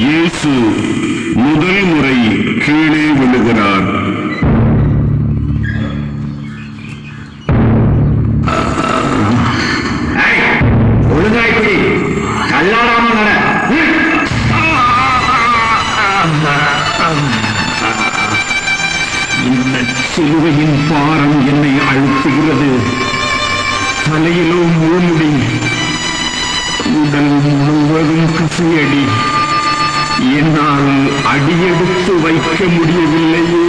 இயேசு முதல் முறை கீழே விழுகிறார். ஒழுங்காய்ப்படி கல்லாடாம நட. இந்த சிலுவையின் பாரம் என்னை அழுத்துகிறது. தலையிலோ முழுமுடி, உடல் முழுவதும் கசையடி. என்னால் அடியெடுத்து வைக்க முடியவில்லையே.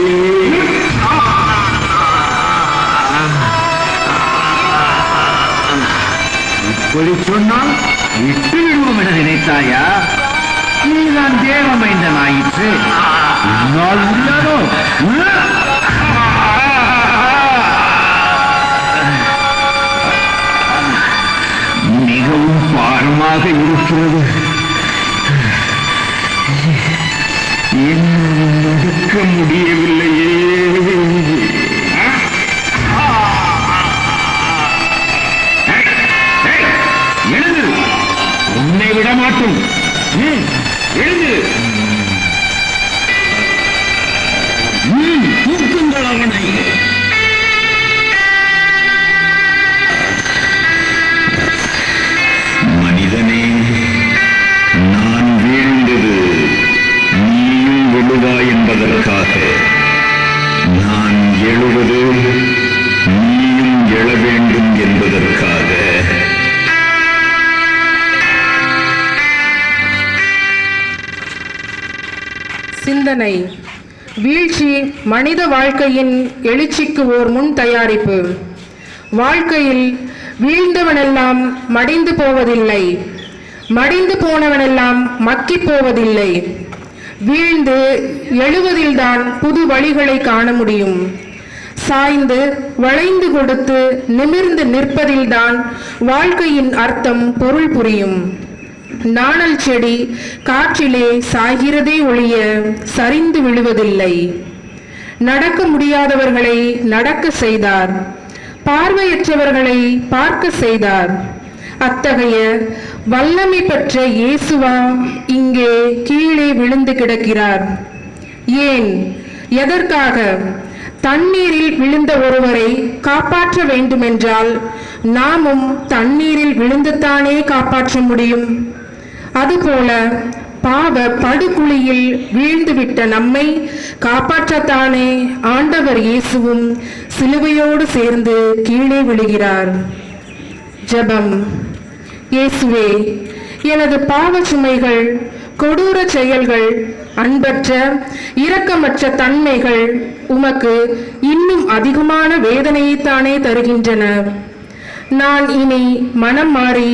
இப்படி சொன்னால் விட்டு விடுவோம் என நினைத்தாயா? நீதான் தேவமைந்தன் ஆயிற்று. என்னால் முடியாதோ? மிகவும் பாரமாக இருக்கிறது. என்னால் நடக்க முடியவில்லையே. எழுந்து, உன்னை விட மாட்டோம். எழுந்து, தூக்குங்கள் அவனை. மனிதனே, நான் வீழ்ந்தது நீயும் விழுவாய் என்பதற்காக. நான் எழுவது நீயும் எழ வேண்டும் என்பதற்காக. சிந்தனை. வீழ்ச்சி மனித வாழ்க்கையின் எழுச்சிக்கு ஓர் முன் தயாரிப்பு. வாழ்க்கையில் வீழ்ந்தவனெல்லாம் மடிந்து போவதில்லை, மடிந்து போனவனெல்லாம் மக்கி போவதில்லை. வீழ்ந்து எழுவதில்தான் புது வழிகளை காண முடியும். சாய்ந்து வளைந்து கொடுத்து நிமிர்ந்து நிற்பதில்தான் வாழ்க்கையின் அர்த்தம் பொருள் புரியும். நாணல் செடி காற்றிலே சாய்கிறதே ஒழிய சரிந்து விழுவதில்லை. நடக்க முடியாதவர்களை நடக்க செய்தார், பார்வையற்றவர்களை பார்க்க செய்தார். அத்தகைய வல்லமை பெற்ற இயேசுவா இங்கே கீழே விழுந்து கிடக்கிறார். ஏன், எதற்காக? தண்ணீரில் விழுந்த ஒருவரை காப்பாற்ற வேண்டுமென்றால் நாமும் தண்ணீரில் விழுந்துத்தானே காப்பாற்ற முடியும். அதுபோல பாவ படுகுழியில் வீழ்ந்துவிட்ட நம்மை காப்பாற்றத்தானே ஆண்டவர் இயேசுவும் சிலுவையோடு சேர்ந்து கீழே விழுகிறார். ஜெபம். இயேசுவே, எனது பாவ சுமைகள், கொடூர செயல்கள், அன்பற்ற இரக்கமற்ற தன்மைகள் உமக்கு இன்னும் அதிகமான வேதனையைத்தானே தருகின்றன. நான் இனி மனம் மாறி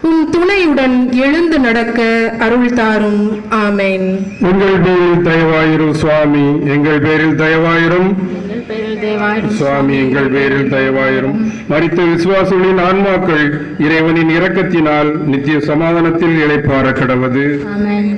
உம் துணையுடன் எழுந்து நடக்க அருள் தாரும். ஆமேன். உங்கள் பேரில் தயவாயிரும் சுவாமி, எங்கள் பேரில் தயவாயிரும் சுவாமி, எங்கள் பேரில் தயவாயிரும். மரித்த விசுவாசிகளின் ஆன்மாக்கள் இறைவனின் இரக்கத்தினால் நித்திய சமாதானத்தில் இளைப்பாற கடவது. ஆமென்.